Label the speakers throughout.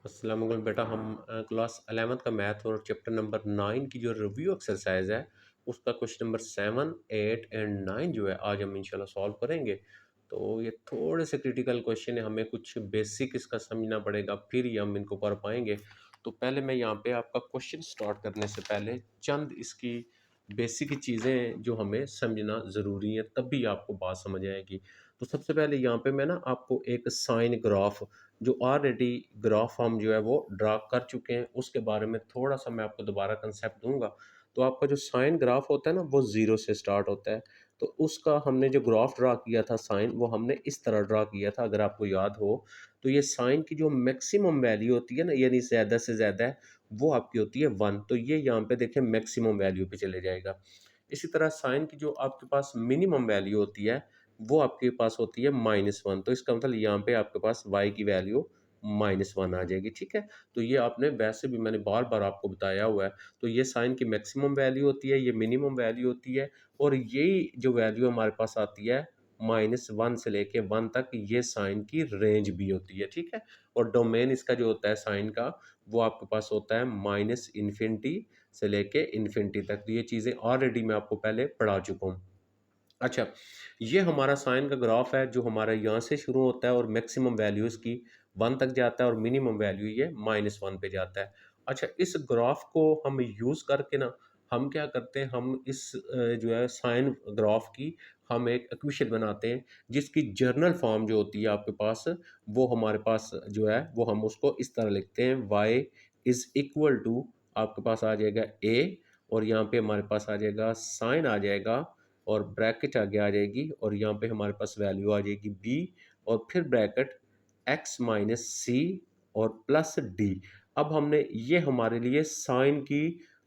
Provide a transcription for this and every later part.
Speaker 1: अस्सलाम वालेकुम बेटा। हम क्लास 11th का मैथ और चैप्टर नंबर 9 की जो रिव्यू एक्सरसाइज है उसका क्वेश्चन नंबर 7, 8 एंड 9 जो है आज हम इंशाल्लाह सॉल्व करेंगे। तो ये थोड़े से क्रिटिकल क्वेश्चन है, हमें कुछ बेसिक इसका समझना पड़ेगा फिर ही हम इनको कर पाएंगे। तो पहले मैं यहाँ पे आपका क्वेश्चन स्टार्ट करने से पहले चंद इसकी बेसिक चीज़ें जो हमें समझना ज़रूरी है, तब भी आपको बात समझ आएगी। तो सबसे पहले यहाँ पे मैं ना आपको एक साइन ग्राफ जो ऑलरेडी ग्राफ हम जो है वो ड्रा कर चुके हैं उसके बारे में थोड़ा सा मैं आपको दोबारा कंसेप्ट दूंगा। तो आपका जो साइन ग्राफ होता है ना वो ज़ीरो से स्टार्ट होता है। तो उसका हमने जो ग्राफ ड्रा किया था साइन, वो हमने इस तरह ड्रा किया था अगर आपको याद हो। तो ये साइन की जो मैक्सिमम वैल्यू होती है ना, यानी ज़्यादा से ज़्यादा है, वो आपकी होती है 1। तो ये यहाँ पे देखें मैक्सिमम वैल्यू पे चले जाएगा। इसी तरह साइन की जो आपके पास मिनिमम वैल्यू होती है वो आपके पास होती है -1। तो इसका मतलब यहाँ पे आपके पास y की वैल्यू -1 आ जाएगी, ठीक है। तो ये आपने वैसे भी मैंने बार बार आपको बताया हुआ है। तो ये साइन की मैक्सिमम वैल्यू होती है, ये मिनिमम वैल्यू होती है, और यही जो वैल्यू हमारे पास आती है -1 से लेके 1 तक, ये साइन की रेंज भी होती है, ठीक है। और डोमेन इसका जो होता है साइन का, वो आपके पास होता है -इन्फिनिटी से लेके इन्फिनिटी तक। तो ये चीज़ें ऑलरेडी मैं आपको पहले पढ़ा चुका हूँ। अच्छा, ये हमारा साइन का ग्राफ है जो हमारा यहाँ से शुरू होता है और मैक्सिमम वैल्यू इसकी 1 तक जाता है और मिनिमम वैल्यू ये -1 पे जाता है। अच्छा, इस ग्राफ को हम यूज़ करके ना हम क्या करते हैं, हम इस जो है साइन ग्राफ की हम एक इक्वेशन बनाते हैं जिसकी जर्नल फॉर्म जो होती है आपके पास, वो हमारे पास जो है वो हम उसको इस तरह लिखते हैं, y इज़ इक्वल टू आपके पास आ जाएगा a, और यहाँ पे हमारे पास आ जाएगा साइन आ जाएगा, और ब्रैकेट आगे आ जाएगी, और यहाँ पे हमारे पास वैल्यू आ जाएगी b, और फिर ब्रैकेट x माइनस सी और प्लस डी। अब हमने ये हमारे लिए साइन की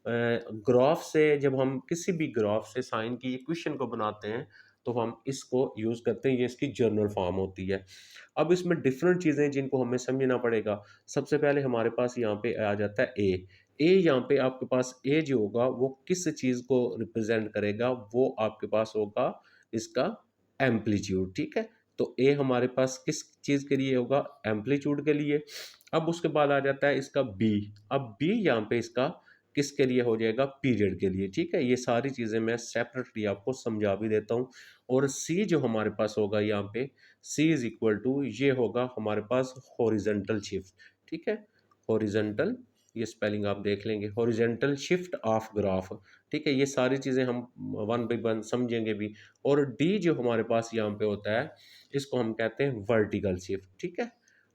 Speaker 1: ग्राफ से, जब हम किसी भी ग्राफ से साइन की इक्वेशन को बनाते हैं तो हम इसको यूज़ करते हैं, ये इसकी जर्नल फॉर्म होती है। अब इसमें डिफरेंट चीज़ें जिनको हमें समझना पड़ेगा। सबसे पहले हमारे पास यहाँ पे आ जाता है ए यहाँ पे आपके पास ए जो होगा वो किस चीज़ को रिप्रेजेंट करेगा, वो आपके पास होगा इसका एम्पलीट्यूड, ठीक है। तो ए हमारे पास किस चीज़ के लिए होगा, एम्पलीट्यूड के लिए। अब उसके बाद आ जाता है इसका बी। अब बी यहाँ पे इसका किसके लिए हो जाएगा, पीरियड के लिए, ठीक है। ये सारी चीज़ें मैं सेपरेटली आपको समझा भी देता हूँ। और सी जो हमारे पास होगा यहाँ पे, सी इज इक्वल टू ये होगा हमारे पास हॉरिजेंटल शिफ्ट, ठीक है। हॉरिजेंटल, ये स्पेलिंग आप देख लेंगे, हॉरिजेंटल शिफ्ट ऑफ ग्राफ, ठीक है। ये सारी चीज़ें हम वन बाई वन समझेंगे भी। और डी जो हमारे पास यहाँ पे होता है, इसको हम कहते हैं वर्टिकल शिफ्ट, ठीक है।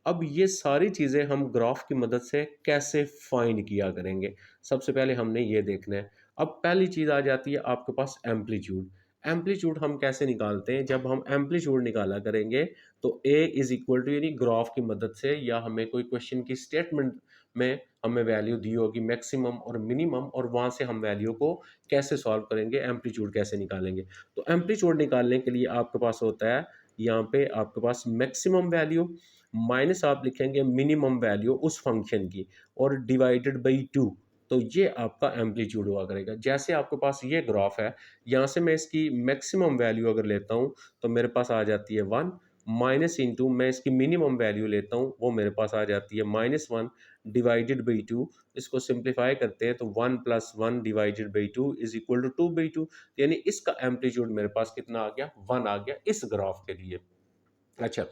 Speaker 1: अब ये सारी चीज़ें हम ग्राफ की मदद से कैसे फाइंड किया करेंगे, सबसे पहले हमने ये देखना है। अब पहली चीज़ आ जाती है आपके पास एम्पलीट्यूड। एम्पलीट्यूड हम कैसे निकालते हैं, जब हम एम्पलीट्यूड निकाला करेंगे तो ए इज इक्वल टू, यानी ग्राफ की मदद से, या हमें कोई क्वेश्चन की स्टेटमेंट में हमें वैल्यू दी होगी मैक्सिमम और मिनिमम, और वहाँ से हम वैल्यू को कैसे सॉल्व करेंगे, एम्पलीट्यूड कैसे निकालेंगे। तो एम्पलीट्यूड निकालने के लिए आपके पास होता है यहाँ पे आपके पास मैक्सिमम वैल्यू माइनस आप लिखेंगे मिनिमम वैल्यू उस फंक्शन की, और डिवाइडेड बाई 2। तो ये आपका एम्पलीट्यूड हुआ करेगा। जैसे आपके पास ये ग्राफ है, यहाँ से मैं इसकी मैक्सिमम वैल्यू अगर लेता हूँ तो मेरे पास आ जाती है 1, माइनस इंटू मैं इसकी मिनिमम वैल्यू लेता हूँ, वो मेरे पास आ जाती है -1 डिवाइडेड बाई 2। इसको सिंप्लीफाई करते हैं तो 1 + 1 divided by 2 is equal to 2/2। यानी इसका एम्पलीट्यूड मेरे पास कितना आ गया, 1 आ गया इस ग्राफ के लिए। अच्छा,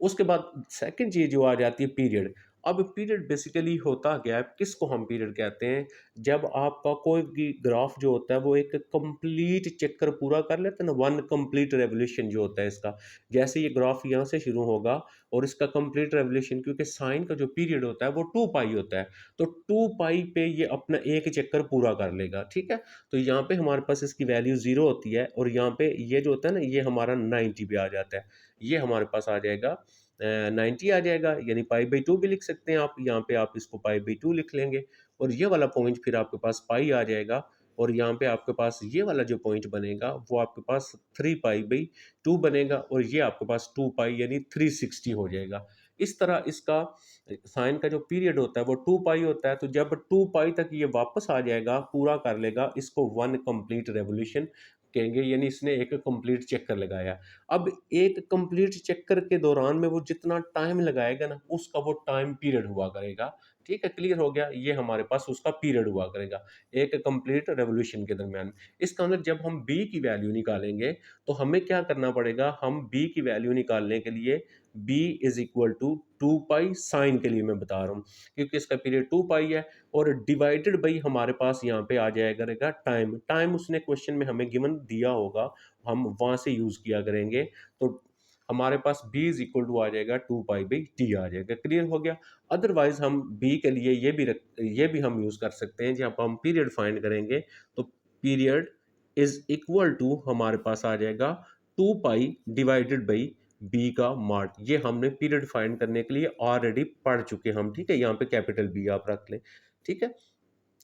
Speaker 1: उसके बाद सेकंड चीज़ जो आ जाती है पीरियड। अब पीरियड बेसिकली होता क्या है, किसको हम पीरियड कहते हैं, जब आपका कोई भी ग्राफ जो होता है वो एक कंप्लीट चक्कर पूरा कर लेता है ना, वन कंप्लीट रेवोल्यूशन जो होता है इसका। जैसे ये ग्राफ यहाँ से शुरू होगा और इसका कंप्लीट रेवोल्यूशन, क्योंकि साइन का जो पीरियड होता है वो 2 पाई होता है, तो 2 पाई पे ये अपना एक चक्कर पूरा कर लेगा, ठीक है। तो यहाँ पे हमारे पास इसकी वैल्यू 0 होती है, और यहाँ पे ये जो होता है ना, ये हमारा 90 पे आ जाता है। ये हमारे पास आ जाएगा 90 आ जाएगा, यानी π/2 भी लिख सकते हैं आप, यहाँ पे आप इसको π/2 लिख लेंगे, और ये वाला पॉइंट फिर आपके पास पाई आ जाएगा, और यहाँ पे आपके पास ये वाला जो पॉइंट बनेगा वो आपके पास 3π/2 बनेगा, और ये आपके पास 2 पाई यानी 360 हो जाएगा। इस तरह इसका साइन का जो पीरियड होता है वो 2 पाई होता है। तो जब 2 पाई तक ये वापस आ जाएगा, पूरा कर लेगा, इसको वन कंप्लीट रेवोल्यूशन कहेंगे, यानी इसने एक कंप्लीट चक्कर लगाया। अब एक कंप्लीट चक्कर के दौरान में वो जितना टाइम लगाएगा ना, उसका वो टाइम पीरियड हुआ करेगा। ठीक है, क्लियर हो गया? ये हमारे पास उसका पीरियड हुआ करेगा, एक कंप्लीट रेवोल्यूशन के दरमियान। इसका अंदर जब हम बी की वैल्यू निकालेंगे, तो हमें क्या करना पड़ेगा? हम बी की वैल्यू निकालने के लिए B is equal to 2 pi sine के लिए मैं बता रहा हूँ, क्योंकि इसका पीरियड 2 पाई है, और डिवाइडेड बाई हमारे पास यहाँ पे आ जाया करेगा टाइम। टाइम उसने क्वेश्चन में हमें गिवन दिया होगा, हम वहाँ से यूज़ किया करेंगे। तो हमारे पास b इज इक्वल टू आ जाएगा 2 पाई बाई टी आ जाएगा। क्लियर हो गया? अदरवाइज हम b के लिए ये भी हम यूज़ कर सकते हैं, जहाँ पर हम पीरियड फाइंड करेंगे, तो पीरियड इज इक्वल टू हमारे पास आ जाएगा 2 पाई डिवाइडेड बाई बी का मार्ट। ये हमने पीरियड फाइंड करने के लिए ऑलरेडी पढ़ चुके हम। ठीक है, यहाँ पे कैपिटल बी आप रख लें। ठीक है,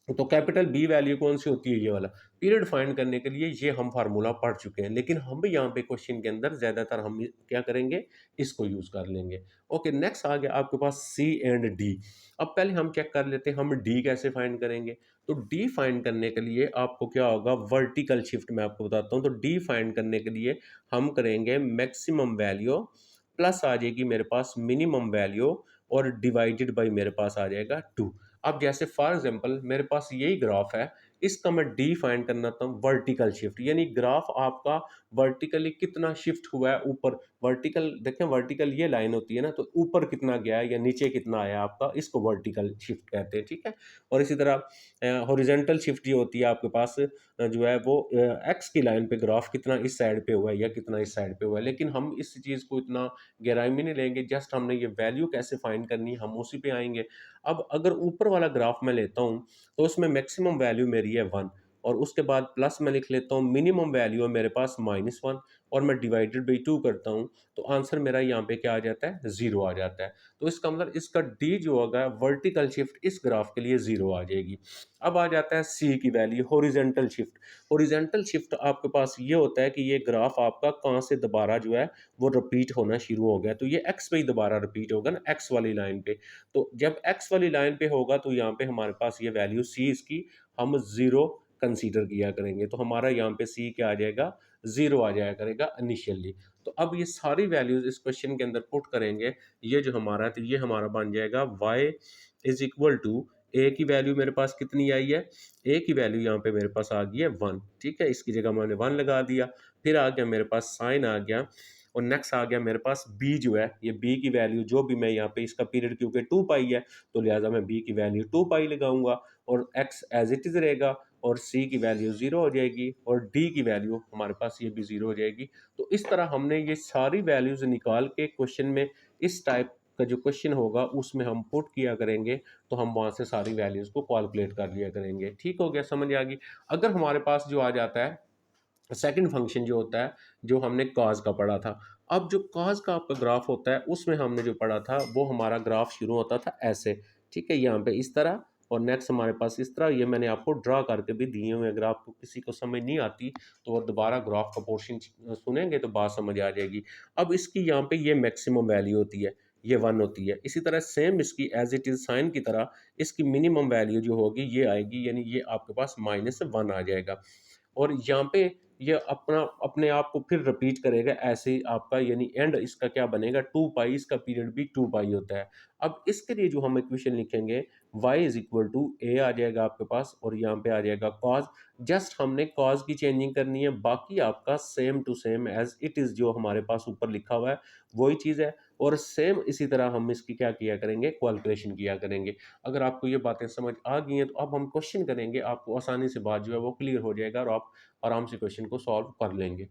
Speaker 1: तो कैपिटल बी वैल्यू कौन सी होती है? ये वाला। पीरियड फाइंड करने के लिए ये हम फार्मूला पढ़ चुके हैं, लेकिन हम भी यहाँ पे क्वेश्चन के अंदर ज्यादातर हम क्या करेंगे? इसको यूज कर लेंगे। ओके, नेक्स्ट आ गया आपके पास सी एंड डी। अब पहले हम चेक कर लेते हैं हम डी कैसे फाइंड करेंगे। तो डी फाइंड करने के लिए आपको क्या होगा? वर्टिकल शिफ्ट मैं आपको बताता हूँ। तो डी फाइंड करने के लिए हम करेंगे मैक्सिमम वैल्यू प्लस आ जाएगी मेरे पास मिनिमम वैल्यू, और डिवाइडेड बाई मेरे पास आ जाएगा 2। अब जैसे फॉर एग्जांपल मेरे पास यही ग्राफ है, इसका मैं डी फाइंड करना था वर्टिकल शिफ्ट, यानी ग्राफ आपका वर्टिकली कितना शिफ्ट हुआ है ऊपर। वर्टिकल देखें, वर्टिकल ये लाइन होती है ना, तो ऊपर कितना गया है या नीचे कितना आया आपका, इसको वर्टिकल शिफ्ट कहते हैं। ठीक है, और इसी तरह हॉरिजॉन्टल शिफ्ट जो होती है आपके पास जो है वो एक्स की लाइन पे ग्राफ कितना इस साइड पे हुआ है या कितना इस साइड पे हुआ है। लेकिन हम इस चीज़ को इतना गहराई में नहीं लेंगे, जस्ट हमने ये वैल्यू कैसे फाइंड करनी है हम उसी पे आएंगे। अब अगर ऊपर वाला ग्राफ मैं लेता हूँ, तो उसमें मैक्सिमम वैल्यू मेरी है 1, और उसके बाद प्लस मैं लिख लेता हूँ मिनिमम वैल्यू है मेरे पास -1, और मैं डिवाइडेड बाई 2 करता हूँ, तो आंसर मेरा यहाँ पे क्या आ जाता है? 0 आ जाता है। तो इसका मतलब इसका डी जो होगा वर्टिकल शिफ्ट इस ग्राफ के लिए 0 आ जाएगी। अब आ जाता है सी की value horizontal shift. Horizontal shift आपके पास ये होता है कि ये ग्राफ आपका कहाँ से दोबारा जो है वो रिपीट होना शुरू हो गया, तो ये एक्स पे ही दोबारा रिपीट होगा ना, एक्स वाली लाइन पे। तो जब एक्स वाली लाइन पे होगा, तो यहाँ पे हमारे पास ये वैल्यू सी इसकी हम 0 कंसीडर किया करेंगे, तो हमारा यहाँ पे सी क्या आ जाएगा? 0 आ जाया करेगा इनिशियली। तो अब ये सारी वैल्यूज इस क्वेश्चन के अंदर पुट करेंगे, ये जो हमारा है, तो ये हमारा बन जाएगा y इज इक्वल टू ए की वैल्यू मेरे पास कितनी आई है? ए की वैल्यू यहाँ पे मेरे पास आ गई है 1। ठीक है, इसकी जगह मैंने 1 लगा दिया। फिर आ गया मेरे पास साइन आ गया, और नेक्स्ट आ गया मेरे पास b जो है, ये b की वैल्यू जो भी मैं यहाँ पे इसका पीरियड क्योंकि 2 पाई है, तो लिहाजा मैं b की वैल्यू 2 पाई लगाऊंगा, और x एज इट इज रहेगा, और c की वैल्यू 0 हो जाएगी, और d की वैल्यू हमारे पास ये भी 0 हो जाएगी। तो इस तरह हमने ये सारी वैल्यूज निकाल के क्वेश्चन में इस टाइप का जो क्वेश्चन होगा उसमें हम पुट किया करेंगे, तो हम वहां से सारी वैल्यूज को कैलकुलेट कर लिया करेंगे। ठीक हो गया? समझ आ गई? अगर हमारे पास जो आ जाता है सेकंड फंक्शन जो होता है, जो हमने कॉज का पढ़ा था। अब जो कॉज का आपका ग्राफ होता है, उसमें हमने जो पढ़ा था वो हमारा ग्राफ शुरू होता था ऐसे। ठीक है, यहाँ पे इस तरह, और नेक्स्ट हमारे पास इस तरह। ये मैंने आपको ड्रा करके भी दिए हुए हैं। अगर आपको किसी को समझ नहीं आती, तो वो दोबारा ग्राफ का पोर्शन सुनेंगे तो बात समझ आ जाएगी। अब इसकी यहाँ पे ये मैक्सिमम वैल्यू होती है, ये 1 होती है। इसी तरह सेम इसकी एज इट इज साइन की तरह इसकी मिनिमम वैल्यू जो होगी ये आएगी, यानी ये आपके पास -1 आ जाएगा। और यहाँ पे ये अपना अपने आप को फिर रिपीट करेगा ऐसे ही आपका, यानी एंड इसका क्या बनेगा? 2 पाई, इसका पीरियड भी 2 पाई होता है। अब इसके लिए जो हम इक्वेशन लिखेंगे, y is equal to a आ जाएगा आपके पास, और यहाँ पे आ जाएगा कॉज। जस्ट हमने कॉज की चेंजिंग करनी है, बाकी आपका same to same as it is जो हमारे पास ऊपर लिखा हुआ है वही चीज़ है। और सेम इसी तरह हम इसकी क्या किया करेंगे? कैलकुलेशन किया करेंगे। अगर आपको ये बातें समझ आ गई हैं, तो अब हम क्वेश्चन करेंगे, आपको आसानी से बात जो है वो क्लियर हो जाएगा, और आप आराम से क्वेश्चन को सॉल्व कर लेंगे।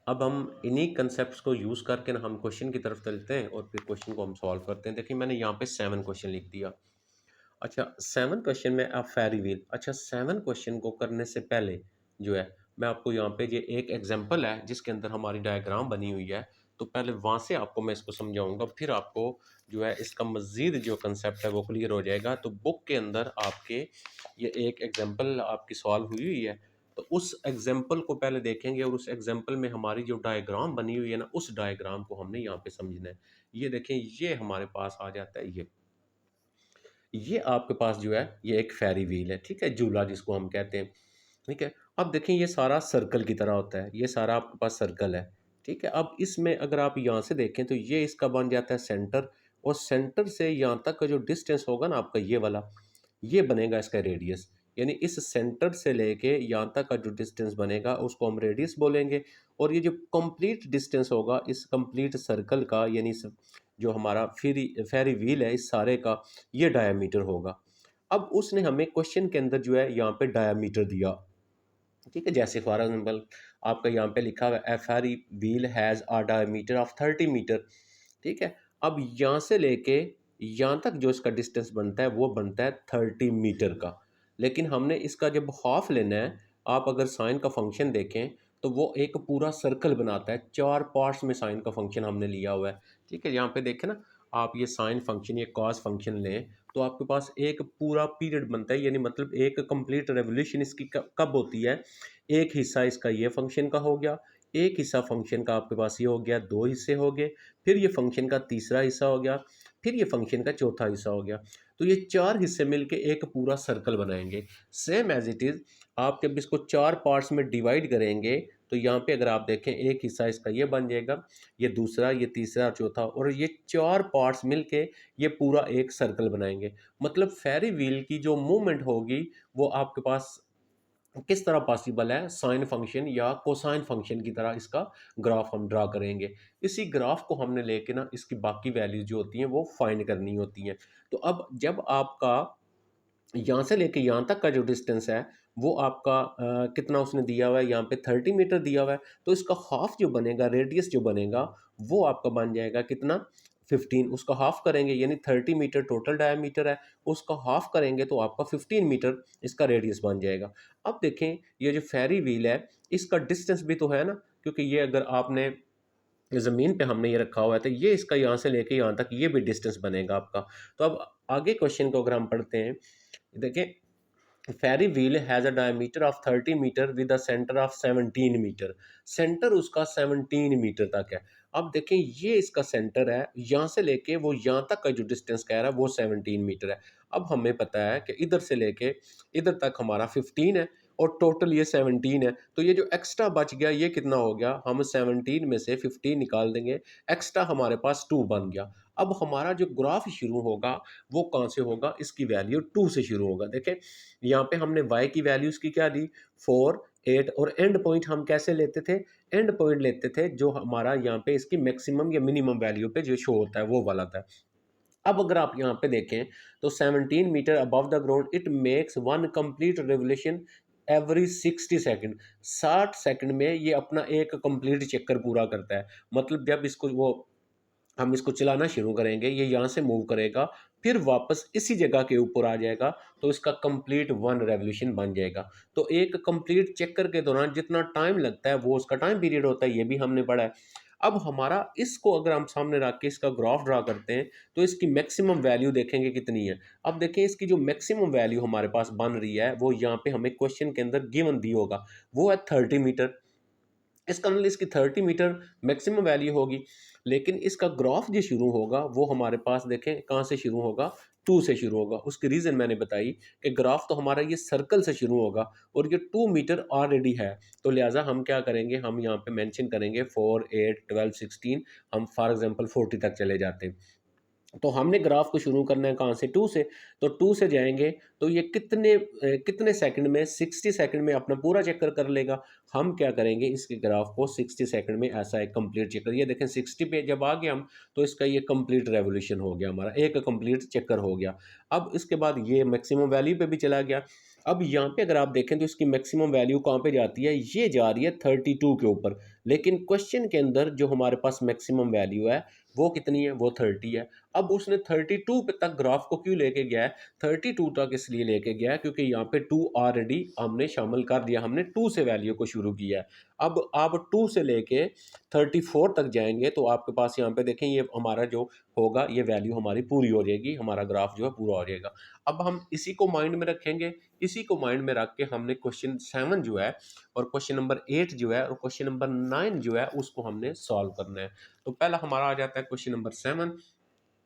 Speaker 1: अब हम इन्हीं कंसेप्ट्स को यूज़ करके ना हम क्वेश्चन की तरफ चलते हैं, और फिर क्वेश्चन को हम सॉल्व करते हैं। देखिए मैंने यहाँ पे 7 क्वेश्चन लिख दिया। अच्छा, 7 क्वेश्चन में अब फेरी व्हील। अच्छा, 7 क्वेश्चन को करने से पहले जो है, मैं आपको यहाँ पे ये एक एग्जांपल है जिसके अंदर हमारी डायग्राम बनी हुई है, तो पहले वहाँ से आपको मैं इसको समझाऊंगा, फिर आपको जो है इसका मज़ीद जो कंसेप्ट है वो क्लियर हो जाएगा। तो बुक के अंदर आपके ये एक एग्जांपल आपकी सॉल्व हुई हुई है, तो उस एग्जांपल को पहले देखेंगे, और उस एग्जांपल में हमारी जो डायग्राम बनी हुई है ना, उस डायग्राम को हमने यहाँ पे समझना है। ये देखें, ये हमारे पास आ जाता है, ये आपके पास जो है ये एक फेरी व्हील है। ठीक है, झूला जिसको हम कहते हैं। ठीक है, अब देखें ये सारा सर्कल की तरह होता है, ये सारा आपके पास सर्कल है, ठीक है? अब इसमें अगर आप यहाँ से देखें तो ये इसका बन जाता है सेंटर, और सेंटर से यहाँ तक का जो डिस्टेंस होगा ना आपका ये वाला, ये बनेगा इसका रेडियस। यानी इस सेंटर से लेके यहाँ तक का जो डिस्टेंस बनेगा उसको हम रेडियस बोलेंगे, और ये जो कंप्लीट डिस्टेंस होगा इस कंप्लीट सर्कल का, यानी जो हमारा फेरी फेरी व्हील है इस सारे का, ये डायामीटर होगा। अब उसने हमें क्वेश्चन के अंदर जो है यहाँ पे डायामीटर दिया, ठीक है? जैसे फॉर एग्जाम्पल आपका यहाँ पे लिखा हुआ है Ferris wheel has a diameter of 30 metre, ठीक है? अब यहाँ से लेके यहाँ तक जो इसका डिस्टेंस बनता है वो बनता है 30 मीटर का, लेकिन हमने इसका जब हाफ लेना है, आप अगर साइन का फंक्शन देखें तो वो एक पूरा सर्कल बनाता है, चार पार्ट्स में साइन का फंक्शन हमने लिया हुआ है, ठीक है? यहाँ पे देखें ना, आप ये साइन फंक्शन, ये कॉस फंक्शन लें तो आपके पास एक पूरा पीरियड बनता है, यानी मतलब एक कंप्लीट रेवोल्यूशन इसकी कब होती है, एक हिस्सा इसका ये फंक्शन का हो गया, एक हिस्सा फंक्शन का आपके पास ये हो गया, दो हिस्से हो गए, फिर ये फंक्शन का तीसरा हिस्सा हो गया, फिर ये फंक्शन का चौथा हिस्सा हो गया। तो ये चार हिस्से मिलके एक पूरा सर्कल बनाएंगे। सेम एज इट इज़ आप जब इसको चार पार्ट्स में डिवाइड करेंगे तो यहाँ पे अगर आप देखें एक हिस्सा इसका ये बन जाएगा, ये दूसरा, ये तीसरा, चौथा, और ये चार पार्ट्स मिलके ये पूरा एक सर्कल बनाएंगे। मतलब फेरी व्हील की जो मूवमेंट होगी वो आपके पास किस तरह पॉसिबल है, साइन फंक्शन या कोसाइन फंक्शन की तरह इसका ग्राफ हम ड्रा करेंगे। इसी ग्राफ को हमने लेके ना इसकी बाकी वैल्यूज जो होती हैं वो फाइंड करनी होती हैं। तो अब जब आपका यहाँ से लेके यहाँ तक का जो डिस्टेंस है वो आपका कितना उसने दिया हुआ है, यहाँ पे 30 मीटर दिया हुआ है, तो इसका हाफ जो बनेगा, रेडियस जो बनेगा वो आपका बन जाएगा कितना, 15। उसका हाफ करेंगे यानी 30 मीटर टोटल डायमीटर है, उसका हाफ करेंगे तो आपका 15 मीटर इसका रेडियस बन जाएगा। अब देखें ये जो फेरी व्हील है इसका डिस्टेंस भी तो है ना, क्योंकि ये अगर आपने ज़मीन पे हमने ये रखा हुआ है तो ये इसका यहाँ से लेके यहाँ तक ये भी डिस्टेंस बनेगा आपका। तो अब आगे क्वेश्चन को अगर हम पढ़ते हैं, देखिए Ferris wheel has a diameter of 30 metre with a centre of 17 metre. Centre उसका 17 मीटर तक है। अब देखें ये इसका सेंटर है, यहाँ से लेके वो यहाँ तक का जो डिस्टेंस कह रहा है वो 17 मीटर है। अब हमें पता है कि इधर से लेके इधर तक हमारा 15 है और टोटल ये 17 है, तो ये जो एक्स्ट्रा बच गया ये कितना हो गया, हम 17 में से 15 निकाल देंगे, एक्स्ट्रा हमारे पास 2 बन गया। अब हमारा जो ग्राफ शुरू होगा वो कहाँ से होगा, इसकी वैल्यू 2 से शुरू होगा। देखें यहाँ पे हमने y की वैल्यूज़ की क्या ली, 4, 8, और एंड पॉइंट हम कैसे लेते थे, एंड पॉइंट लेते थे जो हमारा यहाँ पे इसकी मैक्सिमम या मिनिमम वैल्यू पे जो शो होता है वो वाला था। अब अगर आप यहाँ पे देखें तो 17 meter above the ground it makes one complete revolution every 60 second. 60 second में ये अपना एक कंप्लीट चक्कर पूरा करता है। मतलब जब इसको वो हम इसको चलाना शुरू करेंगे, ये यहाँ से मूव करेगा, फिर वापस इसी जगह के ऊपर आ जाएगा, तो इसका कंप्लीट वन रेवोल्यूशन बन जाएगा। तो एक कंप्लीट चक्कर के दौरान जितना टाइम लगता है वो उसका टाइम पीरियड होता है, ये भी हमने पढ़ा है। अब हमारा इसको अगर हम सामने रख के इसका ग्राफ ड्रा करते हैं तो इसकी मैक्सिमम वैल्यू देखेंगे कितनी है। अब देखें इसकी जो मैक्सिमम वैल्यू हमारे पास बन रही है वो यहाँ पे हमें क्वेश्चन के अंदर गिवन दी होगा, वो है 30 मीटर। इसका मतलब इसकी 30 मीटर मैक्सिमम वैल्यू होगी, लेकिन इसका ग्राफ जो शुरू होगा वो हमारे पास देखें कहाँ से शुरू होगा, 2 से शुरू होगा। उसकी रीज़न मैंने बताई कि ग्राफ तो हमारा ये सर्कल से शुरू होगा और ये 2 मीटर ऑलरेडी है, तो लिहाजा हम क्या करेंगे, हम यहाँ पे मेंशन करेंगे 4, 8, 12, 16, हम फॉर एग्जांपल 40 तक चले जाते हैं। तो हमने ग्राफ को शुरू करना है कहाँ से, 2 से, तो 2 से जाएंगे तो ये कितने सेकंड में, 60 सेकंड में अपना पूरा चक्कर कर लेगा। हम क्या करेंगे, इसके ग्राफ को 60 सेकंड में ऐसा एक कंप्लीट चक्कर, ये देखें 60 पे जब आ गए हम तो इसका ये कंप्लीट रेवोल्यूशन हो गया, हमारा एक कंप्लीट चक्कर हो गया। अब इसके बाद ये मैक्सिमम वैल्यू पे भी चला गया। अब यहाँ पे अगर आप देखें तो इसकी मैक्सिमम वैल्यू कहाँ पे जाती है, ये जा रही है 32 के ऊपर, लेकिन क्वेश्चन के अंदर जो हमारे पास मैक्सिमम वैल्यू है वो कितनी है, वो 30 है। अब उसने 32 पे तक ग्राफ को क्यों लेके गया है, 32 तक इसलिए लेके गया है क्योंकि यहाँ पे 2 ऑलरेडी हमने शामिल कर दिया, हमने 2 से वैल्यू को शुरू किया है। अब आप 2 से लेके 34 तक जाएंगे तो आपके पास यहाँ पे देखें ये हमारा जो होगा ये वैल्यू हमारी पूरी हो जाएगी, हमारा ग्राफ जो है पूरा हो जाएगा। अब हम इसी को माइंड में रखेंगे, इसी को माइंड में रख के हमने क्वेश्चन 7 जो है और क्वेश्चन नंबर 8 जो है और क्वेश्चन नंबर 9 जो है उसको हमने सॉल्व करना है। तो पहला हमारा आ जाता है क्वेश्चन नंबर 7।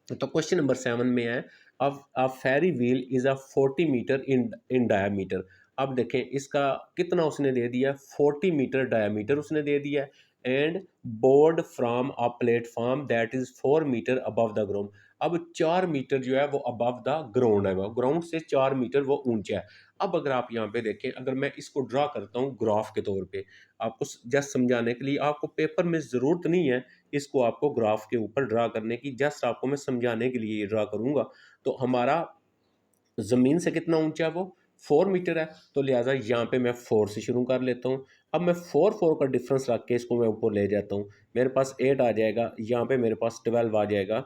Speaker 1: तो क्वेश्चन नंबर 7 में है, अब Ferris wheel is a 40 metre in diameter. अब देखें इसका कितना उसने दे दिया, 40 मीटर डायामीटर उसने दे दिया है, and board from a platform that is 4 metre above the ground. अब 4 मीटर जो है वो अबव द ग्राउंड है, वो ग्राउंड से 4 मीटर वो ऊंचा है। अब अगर आप यहाँ पे देखें, अगर मैं इसको ड्रा करता हूँ ग्राफ के तौर पे, आपको जस्ट समझाने के लिए, आपको पेपर में ज़रूरत नहीं है इसको आपको ग्राफ के ऊपर ड्रा करने की, जस्ट आपको मैं समझाने के लिए ये ड्रा करूँगा। तो हमारा ज़मीन से कितना ऊंचा है वो, 4 मीटर है, तो लिहाजा यहाँ पे मैं 4 से शुरू कर लेता हूँ। अब मैं 4 का डिफरेंस रख के इसको मैं ऊपर ले जाता हूँ, मेरे पास 8 आ जाएगा, यहाँ पे मेरे पास 12 आ जाएगा,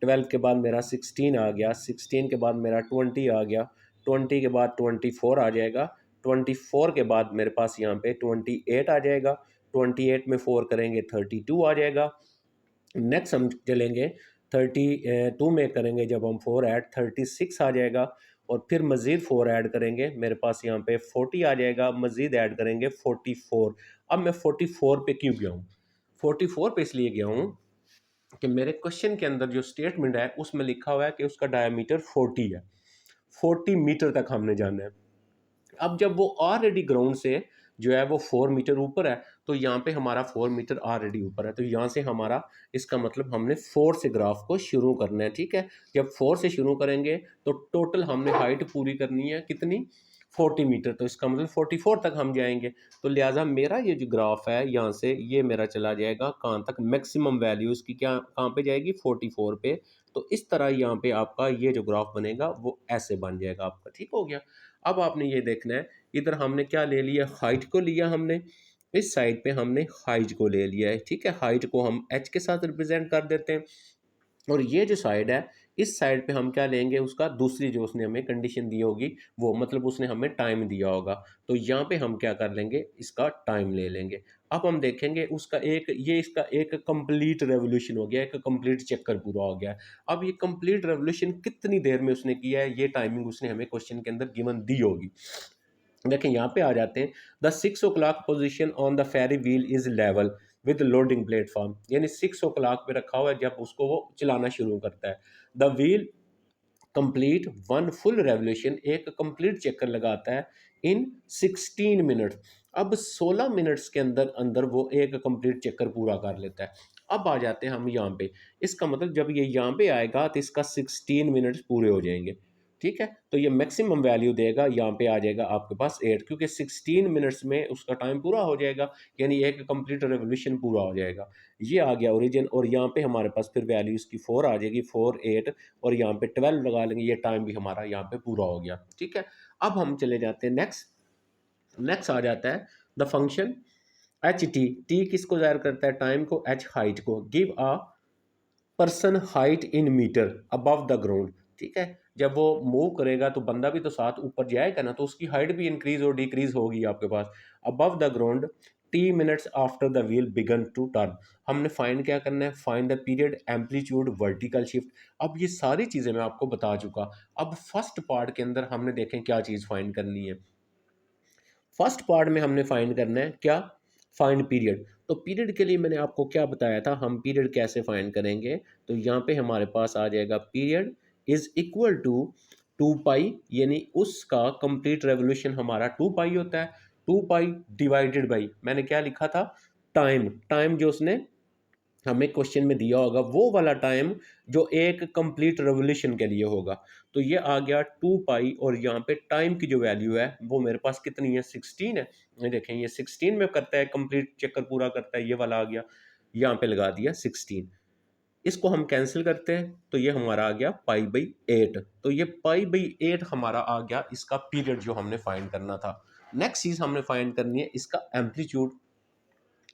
Speaker 1: 12 के बाद मेरा 16 आ गया, 16 के बाद मेरा 20 आ गया, 20 के बाद 24 आ जाएगा, 24 के बाद मेरे पास यहाँ पे 28 आ जाएगा, 28 में 4 करेंगे 32 आ जाएगा। नेक्स्ट हम चलेंगे 32 में करेंगे जब हम 4 ऐड, 36 आ जाएगा, और फिर मज़ीद 4 ऐड करेंगे, मेरे पास यहाँ पे 40 आ जाएगा, मज़ीद ऐड करेंगे 44। अब मैं 44 पे क्यों गया हूँ, 44 पे इसलिए गया हूँ कि मेरे क्वेश्चन के अंदर जो स्टेटमेंट है उसमें लिखा हुआ है कि उसका डायमीटर 40 है, 40 मीटर तक हमने जाना है। अब जब वो ऑलरेडी ग्राउंड से जो है वो 4 मीटर ऊपर है, तो यहाँ पे हमारा 4 मीटर ऑलरेडी ऊपर है, तो यहाँ से हमारा, इसका मतलब हमने 4 से ग्राफ को शुरू करना है, ठीक है। जब 4 से शुरू करेंगे तो टोटल हमने हाइट पूरी करनी है कितनी, 40 मीटर, तो इसका मतलब 44 तक हम जाएंगे। तो लिहाजा मेरा ये जो ग्राफ है यहाँ से ये मेरा चला जाएगा कहाँ तक, मैक्सिमम वैल्यू इसकी क्या कहाँ पे जाएगी, 44 पे। तो इस तरह यहाँ पे आपका ये जो ग्राफ बनेगा वो ऐसे बन जाएगा आपका, ठीक हो गया। अब आपने ये देखना है, इधर हमने क्या ले लिया, हाइट को लिया हमने, इस साइड पे हमने हाइट को ले लिया है, ठीक है। हाइट को हम एच के साथ रिप्रेजेंट कर देते हैं, और ये जो साइड है, इस साइड पे हम क्या लेंगे, उसका दूसरी जो उसने हमें कंडीशन दी होगी वो, मतलब उसने हमें टाइम दिया होगा, तो यहाँ पे हम क्या कर लेंगे, इसका टाइम ले लेंगे। अब हम देखेंगे उसका एक, ये इसका एक कंप्लीट रेवोल्यूशन हो गया, एक कंप्लीट चक्कर पूरा हो गया। अब ये कंप्लीट रेवोल्यूशन कितनी देर में उसने किया है, ये टाइमिंग उसने हमें क्वेश्चन के अंदर गिवन दी होगी। देखें यहाँ पे आ जाते हैं, the 6 o'clock position on the ferry wheel is level with loading platform, यानी 6 o'clock पे रखा हुआ है जब उसको वो चलाना शुरू करता है। The wheel complete one full revolution, एक कंप्लीट चक्कर लगाता है इन 16 मिनट्स। अब 16 मिनट्स के अंदर अंदर वो एक कंप्लीट चक्कर पूरा कर लेता है। अब आ जाते हैं हम यहाँ पे, इसका मतलब जब ये यहाँ पे आएगा तो इसका 16 मिनट्स पूरे हो जाएंगे, ठीक है। तो ये मैक्सिमम वैल्यू देगा, यहाँ पे आ जाएगा आपके पास 8, क्योंकि 16 मिनट्स में उसका टाइम पूरा हो जाएगा, यानी एक कंप्लीट रेवोल्यूशन पूरा हो जाएगा। ये आ गया ओरिजिन, और यहाँ पे हमारे पास फिर वैल्यू इसकी 4 आ जाएगी, 4 8, और यहाँ पे 12 लगा लेंगे, ये टाइम भी हमारा यहाँ पे पूरा हो गया, ठीक है। अब हम चले जाते हैं नेक्स्ट, नेक्स्ट आ जाता है the function H T, T किसको जाहिर करता है, टाइम को, एच हाइट को, give a person height in metre above the ground, ठीक है। जब वो मूव करेगा तो बंदा भी तो साथ ऊपर जाएगा ना, तो उसकी हाइट भी इंक्रीज और डिक्रीज होगी आपके पास। Above the ground t minutes after the wheel began to turn, हमने फाइंड क्या करना है, find the period, amplitude, vertical shift. अब ये सारी चीज़ें मैं आपको बता चुका। अब फर्स्ट पार्ट के अंदर हमने देखें क्या चीज़ फाइंड करनी है। फर्स्ट पार्ट में हमने फाइंड करना है क्या, फाइंड पीरियड। तो पीरियड के लिए मैंने आपको क्या बताया था, हम पीरियड कैसे फाइंड करेंगे। तो यहाँ पे हमारे पास आ जाएगा पीरियड इज इक्वल टू 2 पाई, यानी उसका कंप्लीट रेवोल्यूशन हमारा 2 पाई होता है। 2 पाई डिवाइडेड बाई, मैंने क्या लिखा था, टाइम, टाइम जो उसने हमें क्वेश्चन में दिया होगा वो वाला टाइम जो एक कंप्लीट रेवोल्यूशन के लिए होगा। तो ये आ गया 2 पाई, और यहाँ पे टाइम की जो वैल्यू है वो मेरे पास कितनी है, 16 है। ये देखें ये 16 में करता है, कंप्लीट चक्कर पूरा करता है, ये वाला आ गया, यहाँ पे लगा दिया 16। इसको हम कैंसिल करते हैं तो ये हमारा आ गया पाई/8। तो ये पाई/8 हमारा आ गया इसका पीरियड जो हमने फाइंड करना था। नेक्स्ट चीज हमने फाइंड करनी है इसका एम्पलीट्यूड।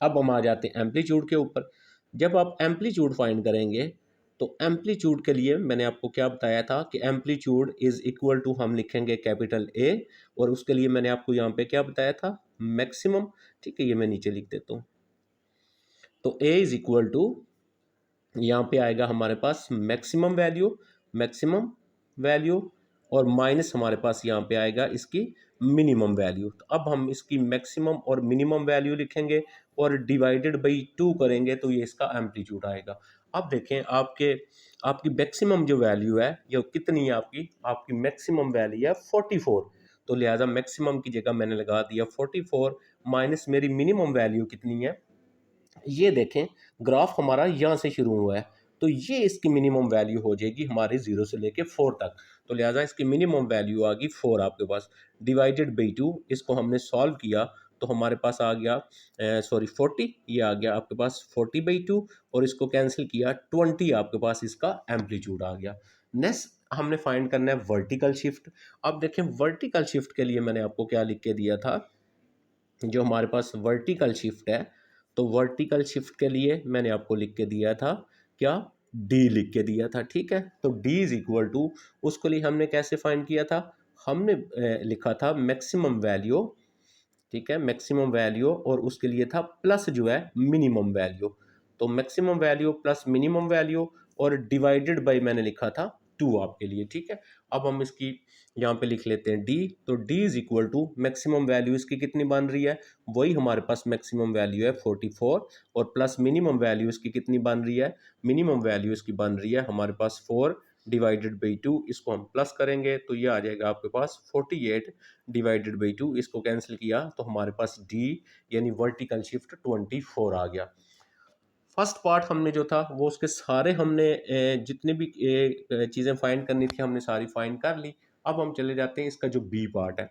Speaker 1: अब हम आ जाते हैं एम्पलीट्यूड के ऊपर। जब आप एम्पलीट्यूड फाइंड करेंगे तो एम्पलीट्यूड के लिए मैंने आपको क्या बताया था कि एम्पलीट्यूड इज इक्वल टू, हम लिखेंगे कैपिटल ए, और उसके लिए मैंने आपको यहाँ पे क्या बताया था, मैक्सिमम, ठीक है। ये मैं नीचे लिख देता हूँ, तो ए इज इक्वल टू, यहाँ पे आएगा हमारे पास मैक्सिमम वैल्यू, मैक्सिमम वैल्यू, और माइनस हमारे पास यहाँ पे आएगा इसकी मिनिमम वैल्यू। तो अब हम इसकी मैक्सिमम और मिनिमम वैल्यू लिखेंगे और डिवाइडेड बाई 2 करेंगे तो ये इसका एम्पलीट्यूड आएगा। अब देखें आपके, आपकी मैक्सिमम जो वैल्यू है ये कितनी है, आपकी आपकी मैक्सिमम वैल्यू है 44। तो लिहाजा मैक्सिमम की जगह मैंने लगा दिया 44 माइनस मेरी मिनिमम वैल्यू कितनी है, ये देखें ग्राफ हमारा यहाँ से शुरू हुआ है, तो ये इसकी मिनिमम वैल्यू हो जाएगी हमारे 0 से लेके 4 तक। तो लिहाजा इसकी मिनिमम वैल्यू आ गई 4 आपके पास, डिवाइडेड बाई 2। इसको हमने सॉल्व किया तो हमारे पास आ गया सॉरी 40, ये आ गया आपके पास 40/2, और इसको कैंसिल किया 20 आपके पास इसका एम्पलीट्यूड आ गया। नेक्स्ट हमने फाइंड करना है वर्टिकल शिफ्ट। अब देखें वर्टिकल शिफ्ट के लिए मैंने आपको क्या लिख के दिया था, जो हमारे पास वर्टिकल शिफ्ट है, तो वर्टिकल शिफ्ट के लिए मैंने आपको लिख के दिया था क्या, डी लिख के दिया था, ठीक है। तो डी इज इक्वल टू, उसके लिए हमने कैसे फाइंड किया था, हमने लिखा था मैक्सिमम वैल्यू, ठीक है, मैक्सिमम वैल्यू, और उसके लिए था प्लस जो है मिनिमम वैल्यू। तो maximum value plus minimum value और डिवाइडेड बाय मैंने लिखा था 2 आपके लिए, ठीक है। अब हम इसकी यहाँ पे लिख लेते हैं डी, तो D is equal to maximum value इसकी कितनी बन रही है, वही हमारे पास मैक्सिमम वैल्यू है 44, और प्लस मिनिमम वैल्यू इसकी कितनी बन रही है, मिनिमम वैल्यू इसकी बन रही है हमारे पास 4 डिवाइडेड बाई 2, इसको हम प्लस करेंगे तो ये आ जाएगा आपके पास 48 डिवाइडेड बाई 2, इसको कैंसिल किया तो हमारे पास डी यानी वर्टिकल शिफ्ट 24 आ गया। फर्स्ट पार्ट हमने जो था वो उसके सारे हमने जितने भी चीज़ें फाइंड करनी थी हमने सारी फाइंड कर ली। अब हम चले जाते हैं इसका जो बी पार्ट है,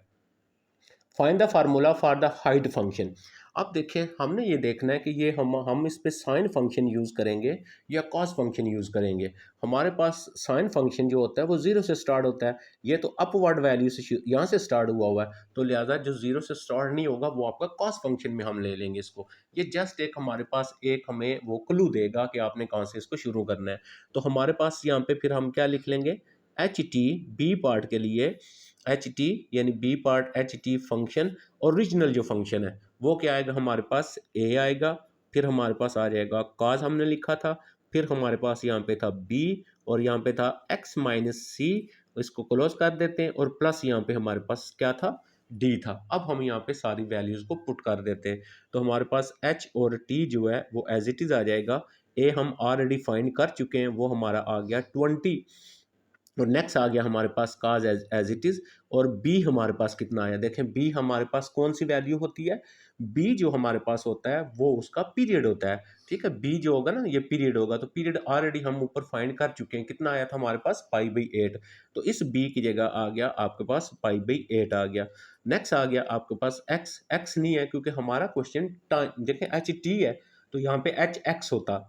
Speaker 1: find the formula for the height function. अब देखिए हमने ये देखना है कि ये हम इस पे साइन फंक्शन यूज़ करेंगे या कॉस फंक्शन यूज़ करेंगे। हमारे पास साइन फंक्शन जो होता है वो जीरो से स्टार्ट होता है, ये तो अपवर्ड वैल्यू से यहाँ से स्टार्ट हुआ है, तो लिहाजा जो जीरो से स्टार्ट नहीं होगा वो आपका कॉस फंक्शन में हम ले लेंगे इसको। ये जस्ट एक हमारे पास एक हमें वो क्लू देगा कि आपने कहाँ से इसको शुरू करना है। तो हमारे पास यहाँ पे फिर हम क्या लिख लेंगे, एच टी, बी पार्ट के लिए एच टी यानी B part H T function, original जो फंक्शन है वो क्या आएगा हमारे पास, ए आएगा, फिर हमारे पास आ जाएगा कॉस हमने लिखा था, फिर हमारे पास यहाँ पे था बी, और यहाँ पे था एक्स माइनस सी, इसको क्लोज कर देते हैं, और प्लस यहाँ पे हमारे पास क्या था, डी था। अब हम यहाँ पे सारी वैल्यूज को पुट कर देते हैं, तो हमारे पास एच और टी जो है वो एज इट इज आ जाएगा, ए हम ऑलरेडी फाइंड कर चुके हैं वो हमारा आ गया 20, और नेक्स्ट आ गया हमारे पास काज एज इट इज, और बी हमारे पास कितना आया, देखें बी हमारे पास कौन सी वैल्यू होती है, बी जो हमारे पास होता है वो उसका पीरियड होता है, ठीक है। बी जो होगा ना ये पीरियड होगा, तो पीरियड ऑलरेडी हम ऊपर फाइंड कर चुके हैं, कितना आया था हमारे पास पाई/8, तो इस बी की जगह आ गया आपके पास पाई/8 आ गया। नेक्स्ट आ गया आपके पास एक्स, एक्स नहीं है क्योंकि हमारा क्वेश्चन टाइम देखें एच टी है, तो यहाँ पे एच एक्स होता,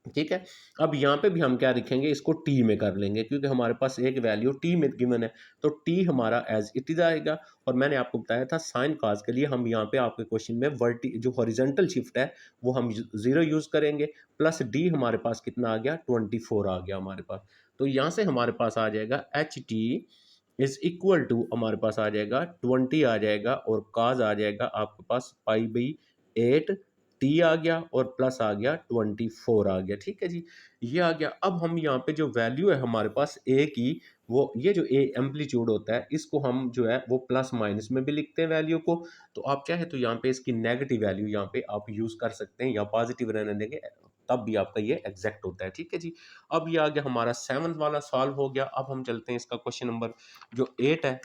Speaker 1: ठीक है। अब यहाँ पे भी हम क्या लिखेंगे, इसको टी में कर लेंगे क्योंकि हमारे पास एक वैल्यू टी में गिवन है, तो टी हमारा एज इट इज आएगा। और मैंने आपको बताया था साइन काज के लिए हम यहाँ पे आपके क्वेश्चन में वर्टी जो हॉरिजॉन्टल शिफ्ट है वो हम जीरो यूज करेंगे, प्लस डी हमारे पास कितना आ गया 24 आ गया हमारे पास। तो यहाँ से हमारे पास आ जाएगा H T is equal to हमारे पास आ जाएगा 20 आ जाएगा, और काज आ जाएगा आपके पास पाई/8, टी आ गया और प्लस आ गया 24 आ गया, ठीक है जी। ये आ गया। अब हम यहाँ पे जो वैल्यू है हमारे पास ए की, वो ये जो ए एम्पलीट्यूड होता है इसको हम जो है वो प्लस माइनस में भी लिखते हैं वैल्यू को, तो आप चाहे तो यहाँ पे इसकी नेगेटिव वैल्यू यहाँ पे आप यूज कर सकते हैं या पॉजिटिव रहने देंगे, तब भी आपका ये एग्जैक्ट होता है, ठीक है जी। अब ये आ गया हमारा 7th वाला सॉल्व हो गया। अब हम चलते हैं इसका क्वेश्चन नंबर जो 8 है,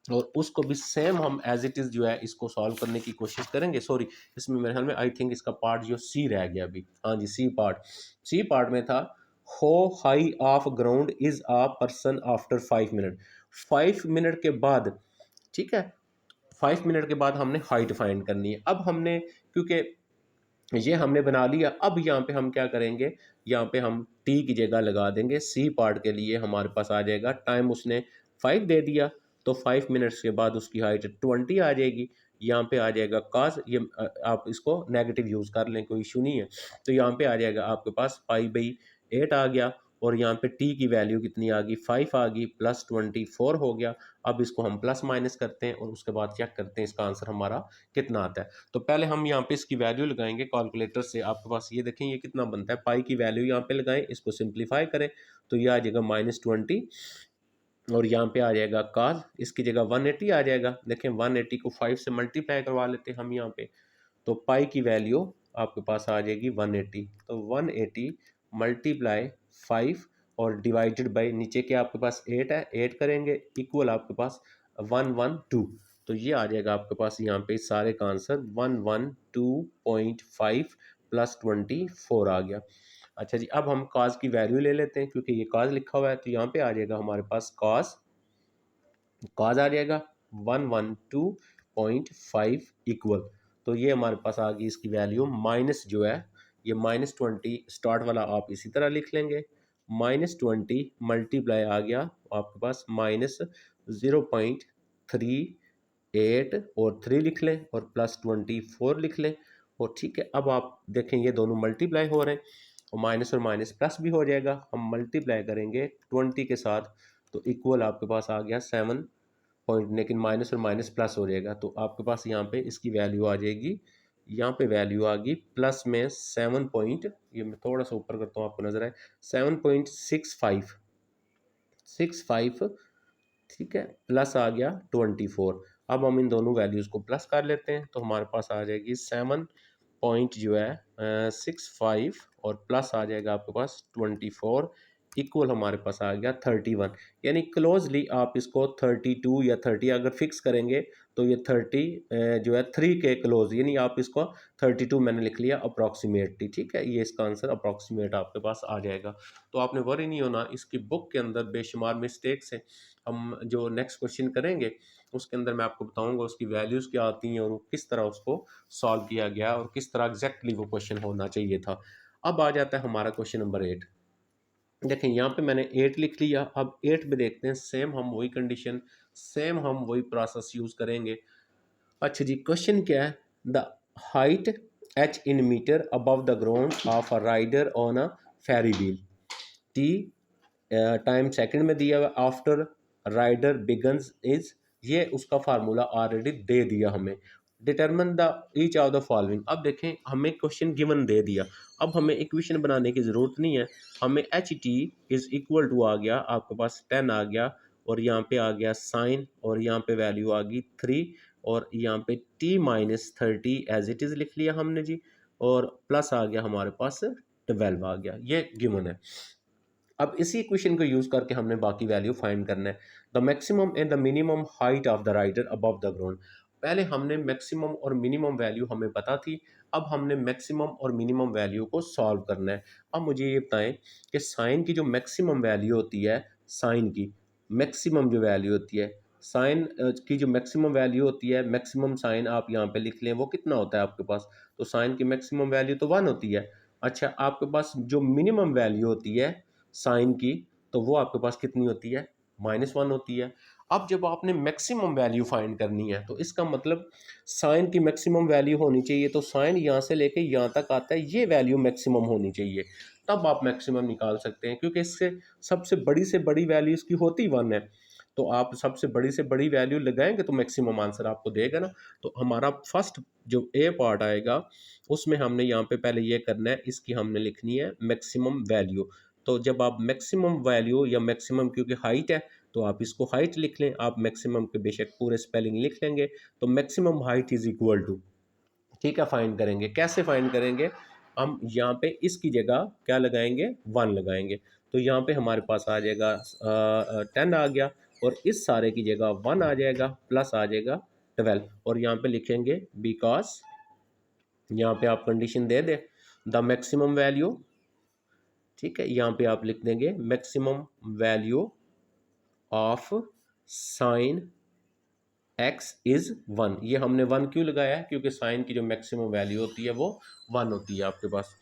Speaker 1: और उसको भी सेम हम एज इट इज जो है इसको सॉल्व करने की कोशिश करेंगे। सॉरी, इसमें मेरे ख्याल में आई थिंक इसका पार्ट जो सी रह गया अभी, हाँ जी सी पार्ट, सी पार्ट में था हो high of ground is a person after 5 minute, 5 minute के बाद, ठीक है, 5 मिनट के बाद हमने हाइट फाइंड करनी है। अब हमने क्योंकि ये हमने बना लिया, अब यहाँ पे हम क्या करेंगे, यहाँ पे हम टी की जगह लगा देंगे, सी पार्ट के लिए हमारे पास आ जाएगा टाइम उसने 5 दे दिया, तो 5 मिनट्स के बाद उसकी हाइट 20 आ जाएगी। यहाँ पे आ जाएगा काज, ये आप इसको नेगेटिव यूज़ कर लें कोई इशू नहीं है, तो यहाँ पे आ जाएगा आपके पास पाई/8 आ गया, और यहाँ पे टी की वैल्यू कितनी आ गई 5 आ गई, प्लस 24 हो गया। अब इसको हम प्लस माइनस करते हैं और उसके बाद चेक करते हैं इसका आंसर हमारा कितना आता है। तो पहले हम यहाँ पे इसकी वैल्यू लगाएंगे कैलकुलेटर से, आपके पास ये देखें ये कितना बनता है, पाई की वैल्यू यहाँ पे लगाएं, इसको सिंप्लीफाई करें तो ये आ जाएगा -20, और यहाँ पे आ जाएगा काज, इसकी जगह 180 आ जाएगा। देखें 180 को 5 से मल्टीप्लाई करवा लेते हैं हम यहाँ पे, तो पाई की वैल्यू आपके पास आ जाएगी 180, तो 180 मल्टीप्लाई 5 और डिवाइडेड बाई नीचे के आपके पास 8 है, 8 करेंगे इक्वल आपके पास 112। तो ये आ जाएगा आपके पास यहाँ पे सारे का आंसर 112.5 प्लस 24 आ गया। अच्छा जी, अब हम कॉस की वैल्यू ले लेते हैं, क्योंकि ये कॉस लिखा हुआ है तो यहाँ पे आ जाएगा हमारे पास कॉस आ जाएगा 112.5 इक्वल। तो ये हमारे पास आ गई इसकी वैल्यू, माइनस जो है ये -20 स्टार्ट वाला आप इसी तरह लिख लेंगे, -20 मल्टीप्लाई आ गया आपके पास -0.38 और 3 लिख लें और +24 लिख लें। और ठीक है, अब आप देखें ये दोनों मल्टीप्लाई हो रहे हैं और माइनस प्लस भी हो जाएगा। हम मल्टीप्लाई करेंगे 20 के साथ तो इक्वल आपके पास आ गया 7 पॉइंट, लेकिन माइनस और माइनस प्लस हो जाएगा तो आपके पास यहाँ पे इसकी वैल्यू आ जाएगी, यहाँ पे वैल्यू आ गई प्लस में 7 पॉइंट, ये मैं थोड़ा सा ऊपर करता हूँ आपको नजर आए, 7.65 ठीक है, प्लस आ गया 24। अब हम इन दोनों वैल्यूज को प्लस कर लेते हैं तो हमारे पास आ जाएगी 7 पॉइंट जो है 65 और प्लस आ जाएगा आपके पास 24 इक्वल हमारे पास आ गया 31। यानी क्लोजली आप इसको 32 या 30 अगर फिक्स करेंगे तो ये 30 जो है 3 के क्लोज, यानी आप इसको 32 मैंने लिख लिया अप्रॉक्सीमेटली। ठीक है, ये इसका आंसर अप्रॉक्सीमेट आपके पास आ जाएगा। तो आपने वरी नहीं होना, इसकी बुक के अंदर बेशुमार मिस्टेक्स हैं। हम जो नेक्स्ट क्वेश्चन करेंगे उसके अंदर मैं आपको बताऊंगा उसकी वैल्यूज़ क्या आती हैं और किस तरह उसको सॉल्व किया गया और किस तरह एग्जैक्टली वो क्वेश्चन होना चाहिए था। अब आ जाता है हमारा क्वेश्चन नंबर 8। देखें यहाँ पे मैंने 8 लिख लिया, अब 8 में देखते हैं, सेम हम वही कंडीशन, सेम हम वही प्रोसेस यूज़ करेंगे। अच्छा जी, क्वेश्चन क्या है, the height h in metre above the ground of a rider on a ferry wheel, T time second में दिया हुआ, आफ्टर राइडर बिगन्स इज, ये उसका फार्मूला ऑलरेडी दे दिया हमें। Determine the each of the following, अब देखें हमें क्वेश्चन गिवन दे दिया, अब हमें इक्वेशन बनाने की ज़रूरत नहीं है, हमें h T is equal to आ गया आपके पास 10 आ गया और यहाँ पे आ गया साइन और यहाँ पे वैल्यू आ गई 3 और यहाँ पे t-30 एज इट इज़ लिख लिया हमने जी और प्लस आ गया हमारे पास 12 आ गया, ये गिवन है। अब इसी इक्वेशन को यूज करके हमने बाकी वैल्यू फाइंड करना है। The maximum and the minimum height of the rider above the ground, पहले हमने मैक्सिमम और मिनिमम वैल्यू हमें पता थी, अब हमने मैक्सिमम और मिनिमम वैल्यू को सॉल्व करना है। अब मुझे ये बताएं कि साइन की जो मैक्सिमम वैल्यू होती है, साइन की मैक्सिमम जो वैल्यू होती है, साइन की जो मैक्सिमम वैल्यू होती है, मैक्सिमम साइन आप यहाँ पे लिख लें, वो कितना होता है आपके पास, तो साइन की मैक्सिमम वैल्यू तो 1 होती है। अच्छा, आपके पास जो मिनिमम वैल्यू होती है साइन की, तो वो आपके पास कितनी होती है, -1 होती है। अब जब आपने मैक्सिमम वैल्यू फाइंड करनी है तो इसका मतलब साइन की मैक्सिमम वैल्यू होनी चाहिए, तो साइन यहाँ से लेके यहाँ तक आता है, ये वैल्यू मैक्सिमम होनी चाहिए, तब आप मैक्सिमम निकाल सकते हैं, क्योंकि इससे सबसे बड़ी से बड़ी वैल्यू इसकी होती 1 है, तो आप सबसे बड़ी से बड़ी वैल्यू लगाएंगे तो मैक्सिमम आंसर आपको देगा ना। तो हमारा फर्स्ट जो ए पार्ट आएगा उसमें हमने यहाँ पे पहले ये करना है, इसकी हमने लिखनी है मैक्सिमम वैल्यू। तो जब आप मैक्सिमम वैल्यू या मैक्सिमम, क्योंकि हाइट है तो आप इसको हाइट लिख लें, आप मैक्सिमम के बेशक पूरे स्पेलिंग लिख लेंगे, तो maximum height is equal to, ठीक है, फाइंड करेंगे, कैसे फाइंड करेंगे, हम यहाँ पे इसकी जगह क्या लगाएंगे, 1 लगाएंगे, तो यहाँ पे हमारे पास आ जाएगा 10 आ गया और इस सारे की जगह 1 आ जाएगा प्लस आ जाएगा 12 और यहाँ पे लिखेंगे बिकॉज, यहाँ पे आप condition they they the maximum value, ठीक है, यहाँ पे आप लिख देंगे maximum value of sign x is 1। ये हमने 1 क्यों लगाया है, क्योंकि साइन की जो मैक्सिमम वैल्यू होती है वो 1 होती है आपके पास।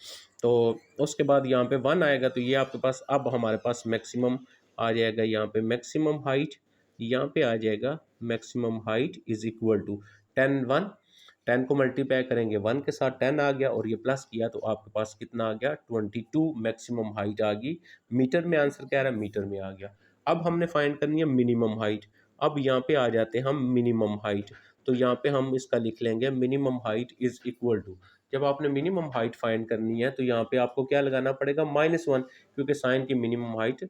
Speaker 1: तो उसके बाद यहाँ पे 1 आएगा तो ये आपके पास, अब हमारे पास मैक्सिमम आ जाएगा, यहाँ पे मैक्सिमम हाइट, यहाँ पे आ जाएगा maximum height is equal to 10 को मल्टीप्लाई करेंगे 1 के साथ, 10 आ गया और ये प्लस किया तो आपके पास कितना आ गया, 22 मैक्सिमम हाइट आ गई। मीटर में आंसर क्या रहा है, मीटर में आ गया। अब हमने फाइंड करनी है मिनिमम हाइट। अब यहाँ पे आ जाते हैं हम मिनिमम हाइट, तो यहाँ पे हम इसका लिख लेंगे minimum height is equal to, जब आपने मिनिमम हाइट फाइंड करनी है तो यहाँ पे आपको क्या लगाना पड़ेगा, -1, क्योंकि साइन की मिनिमम हाइट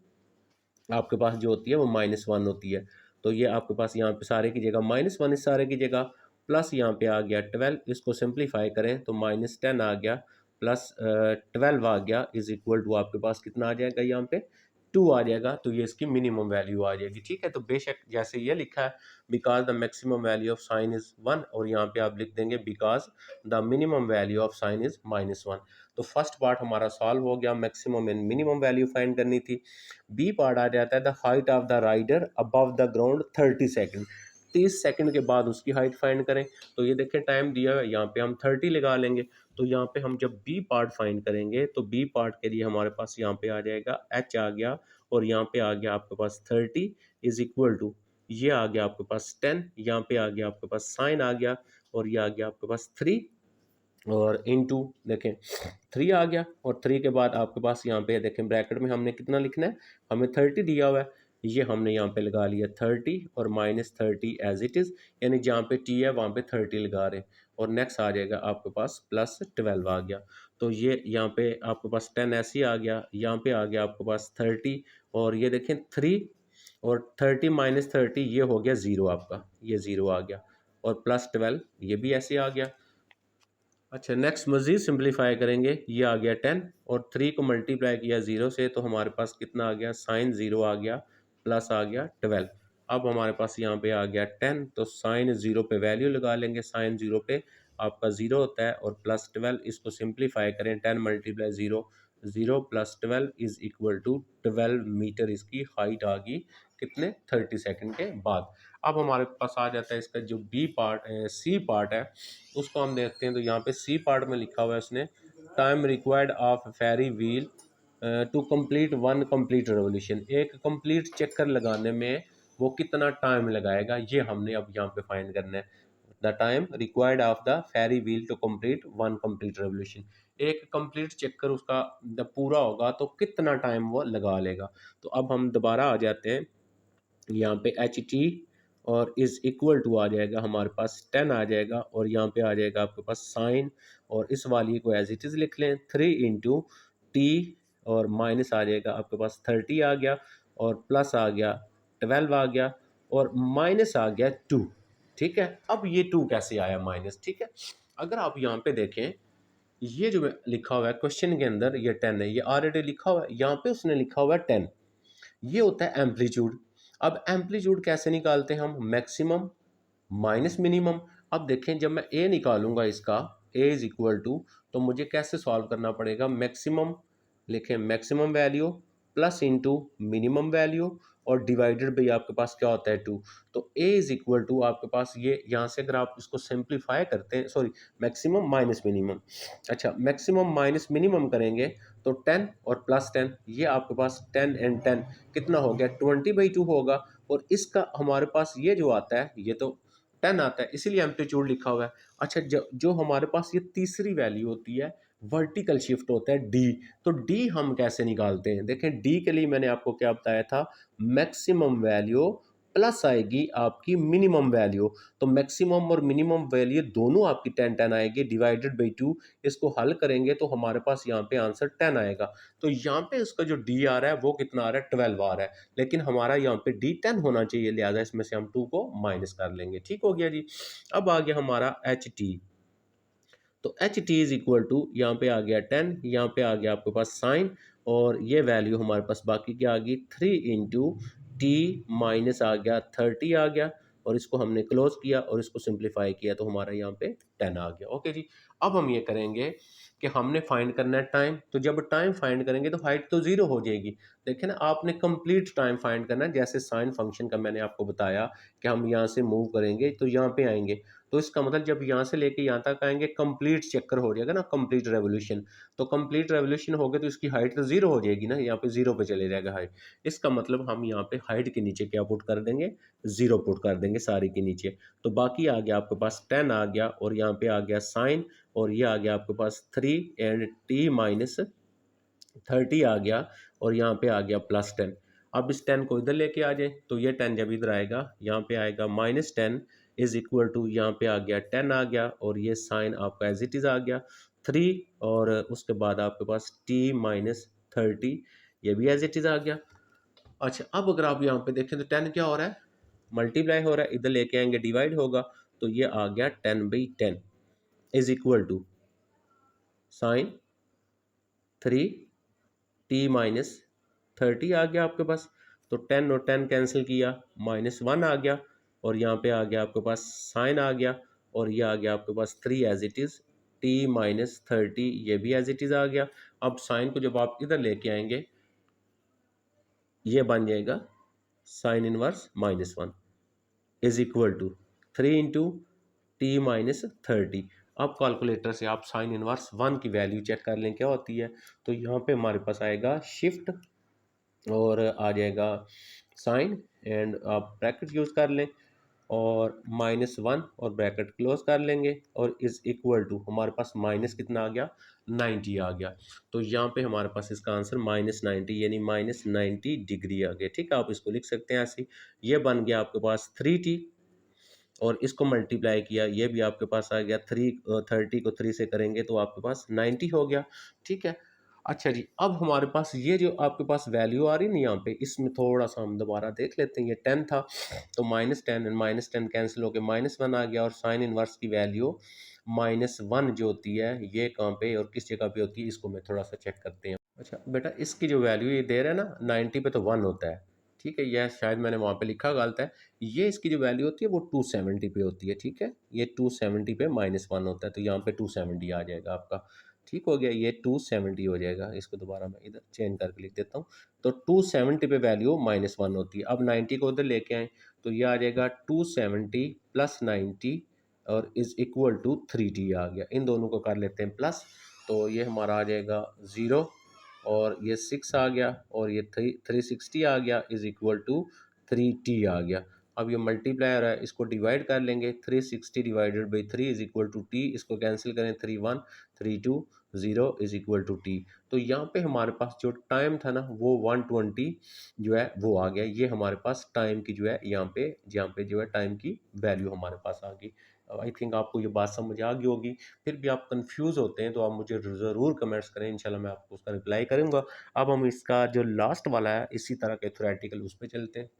Speaker 1: आपके पास जो होती है वो -1 होती है। तो ये आपके पास यहाँ पे सारे की जगह -1, इस सारे की जगह प्लस यहाँ पे आ गया 12, इसको सिंप्लीफाई करें तो -10 आ गया प्लस 12 आ गया इज इक्वल टू आपके पास कितना आ जाएगा यहाँ पे 2 आ जाएगा तो ये इसकी मिनिमम वैल्यू आ जाएगी। ठीक है, तो बेशक जैसे ये लिखा है because the maximum value of sine is 1, और यहाँ पे आप लिख देंगे because the minimum value of sine is -1। तो फर्स्ट पार्ट हमारा सॉल्व हो गया, maximum and minimum value find करनी थी। बी पार्ट आ जाता है the height of the rider above the ground 30 second, 30 second के बाद उसकी हाइट फाइंड करें। तो ये देखें टाइम दिया है, यहाँ पे हम 30 लगा लेंगे। तो यहाँ पे हम जब बी पार्ट फाइंड करेंगे तो बी पार्ट के लिए हमारे पास यहाँ पे आ जाएगा एच आ गया, और यहाँ पे आ गया आपके पास 30 इज इक्वल टू, ये आ गया आपके पास 10, यहाँ पे आ गया आपके पास साइन आ गया, और ये आ गया आपके पास 3, और इनटू देखें 3 आ गया, और 3 के बाद आपके पास यहाँ पे देखें ब्रैकेट में हमने कितना लिखना है, हमें 30 दिया हुआ है, ये हमने यहाँ पे लगा लिया 30 और -30 एज इट इज़, यानी जहाँ पे टी है वहाँ पे 30 लगा रहे हैं। और नेक्स्ट आ जाएगा आपके पास +12 आ गया। तो ये यहाँ पे आपके पास 10 ऐसे ही आ गया, यहाँ पे आ गया आपके पास 30, और ये देखें 3 और 30 -30 ये हो गया 0 आपका, ये 0 आ गया, और +12 ये भी ऐसे आ गया। अच्छा, नेक्स्ट मज़ीद सिंप्लीफाई करेंगे, ये आ गया 10 और 3 को मल्टीप्लाई किया 0 से, तो हमारे पास कितना आ गया, साइन 0 आ गया, प्लस आ गया 12। अब हमारे पास यहाँ पे आ गया 10, तो साइन 0 पे वैल्यू लगा लेंगे, साइन 0 पे आपका 0 होता है, और +12 इसको सिंप्लीफाई करें, 10 × 0, 0 + 12 इज इक्वल टू 12 मीटर इसकी हाइट आ गई, कितने 30 सेकंड के बाद। अब हमारे पास आ जाता है इसका जो बी पार्ट सी पार्ट है, उसको हम देखते हैं। तो यहाँ पे सी पार्ट में लिखा हुआ है उसने, time required of ferry wheel to complete 1 complete revolution, एक कंप्लीट चक्कर लगाने में वो कितना टाइम लगाएगा, ये हमने अब यहाँ पे फाइंड करना है। The time required of the ferry wheel to complete 1 complete revolution, एक कंप्लीट चक्कर उसका जब पूरा होगा तो कितना टाइम वो लगा लेगा। तो अब हम दोबारा आ जाते हैं यहाँ पे एच टी, और इज इक्वल टू आ जाएगा हमारे पास 10 आ जाएगा, और यहाँ पे आ जाएगा आपके पास साइन, और इस वाली को एज इट इज़ लिख लें 3 इंटू टी, और माइनस आ जाएगा आपके पास 30 आ गया, और प्लस आ गया 12 आ गया, और माइनस आ गया 2। ठीक है, अब ये 2 कैसे आया माइनस। ठीक है, अगर आप यहाँ पे देखें, ये जो लिखा हुआ है क्वेश्चन के अंदर ये 10 है, ये ऑलरेडी लिखा हुआ है, यहाँ पे उसने लिखा हुआ है 10, ये होता है एम्पलीट्यूड। अब एम्पलीट्यूड कैसे निकालते हैं हम, मैक्सिमम माइनस मिनिमम। अब देखें जब मैं ए निकालूंगा इसका, ए इज इक्वल टू, तो मुझे कैसे सॉल्व करना पड़ेगा, मैक्सिमम लिखें maximum value plus into minimum value, और डिवाइडेड बाई आपके पास क्या होता है 2। तो ए इज इक्वल टू आपके पास ये यहाँ से अगर आप इसको सिंप्लीफाई करते हैं, सॉरी मैक्सिमम माइनस मिनिमम, अच्छा मैक्सिमम माइनस मिनिमम करेंगे तो 10 और +10, ये आपके पास 10 एंड 10 कितना हो गया 20/2 होगा, और इसका हमारे पास ये जो आता है ये तो 10 आता है, इसीलिए एम्पलीट्यूड लिखा हुआ है। अच्छा, जो हमारे पास ये तीसरी वैल्यू होती है वर्टिकल शिफ्ट होता है डी, तो डी हम कैसे निकालते हैं, देखें डी के लिए मैंने आपको क्या बताया था, मैक्सिमम वैल्यू प्लस आएगी आपकी मिनिमम वैल्यू, तो मैक्सिमम और मिनिमम वैल्यू दोनों आपकी 10 आएगी डिवाइडेड बाई 2, इसको हल करेंगे तो हमारे पास यहाँ पे आंसर 10 आएगा। तो यहाँ पे उसका जो डी आ रहा है वो कितना आ रहा है 12 आ रहा है, लेकिन हमारा यहाँ पे डी 10 होना चाहिए, लिहाजा इसमें से हम 2 को माइनस कर लेंगे। ठीक हो गया जी। अब आ गया हमारा एच टी, तो H T is equal to, यहाँ पे आ गया 10, यहाँ पे आ गया आपके पास साइन, और ये वैल्यू हमारे पास बाकी क्या आ गई 3 इंटू टी माइनस आ गया 30 आ गया, और इसको हमने क्लोज किया और इसको सिंप्लीफाई किया तो हमारा यहाँ पे 10 आ गया। ओके जी, अब हम ये करेंगे कि हमने फाइंड करना है टाइम, तो जब टाइम फाइंड करेंगे तो हाइट तो 0 हो जाएगी, देखें ना आपने कंप्लीट टाइम फाइंड करना है, जैसे साइन फंक्शन का मैंने आपको बताया कि हम यहाँ से मूव करेंगे तो यहाँ पे आएंगे, तो इसका मतलब जब यहाँ से लेके यहाँ तक आएंगे कंप्लीट चक्कर हो जाएगा ना, कंप्लीट रेवोल्यूशन, तो कंप्लीट रेवोल्यूशन हो गया तो इसकी हाइट तो 0 हो जाएगी ना, यहाँ पे 0 पे चले जाएगा हाइट, इसका मतलब हम यहाँ पे हाइट के नीचे क्या पुट कर देंगे, 0 पुट कर देंगे सारी के नीचे। तो बाकी आ गया आपके पास 10 आ गया, और यहाँ पे आ गया साइन, और ये आ गया आपके पास 3 एंड टी माइनस 30 आ गया, और यहाँ पे आ गया +10। अब इस 10 को इधर लेके आ जाए, तो ये 10 जब इधर आएगा यहाँ पे आएगा -10 इज इक्वल टू, यहाँ पे आ गया 10 आ गया, और ये साइन आपका एज इट इज़ आ गया 3, और उसके बाद आपके पास t -30 ये भी एज इट इज़ आ गया। अच्छा, अब अगर आप यहाँ पे देखें तो 10 क्या हो रहा है, मल्टीप्लाई हो रहा है, इधर लेके आएंगे डिवाइड होगा, तो ये आ गया 10/10 is equal to sine 3 t 30 आ गया आपके पास। तो 10 और 10 कैंसिल किया, -1 आ गया, और यहाँ पे आ गया आपके पास साइन आ गया, और ये आ गया आपके पास 3 एज इट इज़, t-30 ये भी एज इट इज़ आ गया। अब साइन को जब आप इधर लेके आएंगे, ये बन जाएगा sine inverse -1 is equal to 3 into t-30। अब कैलकुलेटर से आप साइन इनवर्स 1 की वैल्यू चेक कर लें क्या होती है। तो यहाँ पे हमारे पास आएगा शिफ्ट और आ जाएगा साइन, एंड आप ब्रैकेट यूज़ कर लें और -1 और ब्रैकेट क्लोज कर लेंगे, और इज इक्वल टू हमारे पास माइनस कितना आ गया, 90 आ गया। तो यहाँ पे हमारे पास इसका आंसर -90 यानी -90 डिग्री आ गया। ठीक है, आप इसको लिख सकते हैं ऐसे। ये बन गया आपके पास 3t, और इसको मल्टीप्लाई किया, ये भी आपके पास आ गया 30 को 3 से करेंगे तो आपके पास 90 हो गया। ठीक है, अच्छा जी, अब हमारे पास ये जो आपके पास वैल्यू आ रही है ना यहाँ पे, इसमें थोड़ा सा हम दोबारा देख लेते हैं। ये 10 था, तो -10 एंड -10 कैंसिल होकर -1 आ गया, और साइन इनवर्स की वैल्यू -1 जो होती है ये कहाँ पे और किस जगह पे होती है, इसको मैं थोड़ा सा चेक करते हैं। अच्छा बेटा, इसकी जो वैल्यू ये दे रहा है ना 90 पे, तो 1 होता है। ठीक है, यह शायद मैंने वहाँ पे लिखा गलत है। ये इसकी जो वैल्यू होती है वो 270 पे होती है। ठीक है, ये 270 पे -1 होता है, तो यहाँ पे 270 आ जाएगा आपका। ठीक हो गया, ये 270 हो जाएगा। इसको दोबारा मैं इधर चेंज करके लिख देता हूँ। तो 270 पे वैल्यू -1 होती है। अब 90 को उधर लेके आए, तो ये आ जाएगा 270 प्लस 90 और इज इक्वल टू 3t आ गया। इन दोनों को कर लेते हैं प्लस, तो ये हमारा आ जाएगा 0, और ये 6 आ गया, और ये 360 आ गया इज इक्वल टू 3t आ गया। अब ये मल्टीप्लायर है, इसको डिवाइड कर लेंगे। 360 divided by 3 is equal to T, इसको कैंसिल करें, 3 1 3 2 0 इज इक्वल टू टी। तो यहाँ पे हमारे पास जो टाइम था ना वो 120 जो है वो आ गया। ये हमारे पास टाइम की जो है यहाँ पे जो है टाइम की वैल्यू हमारे पास आ गई। आई थिंक आपको ये बात समझ आ गई होगी। फिर भी आप कंफ्यूज होते हैं तो आप मुझे ज़रूर कमेंट्स करें, इंशाल्लाह मैं आपको उसका रिप्लाई करूँगा। अब हम इसका जो लास्ट वाला है इसी तरह के थ्योरेटिकल उस पे चलते हैं।